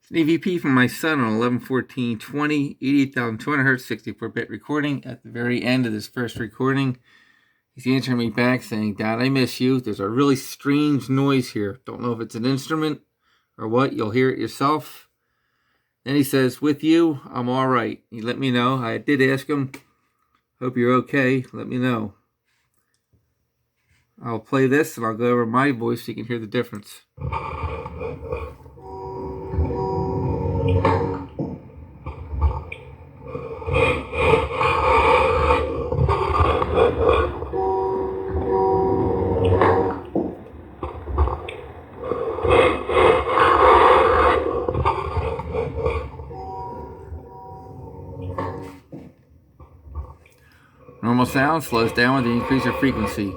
It's an EVP from my son on 11/14/20, 88,200 hertz, 64-bit recording. At the very end of this first recording, he's answering me back saying, "Dad, I miss you. There's a really strange noise here. Don't know if it's an instrument or what. You'll hear it yourself." Then he says, "With you, I'm all right." He let me know. I did ask him, "Hope you're okay. Let me know." I'll play this and I'll go over my voice so you can hear the difference. Normal sound slows down with the increase of frequency.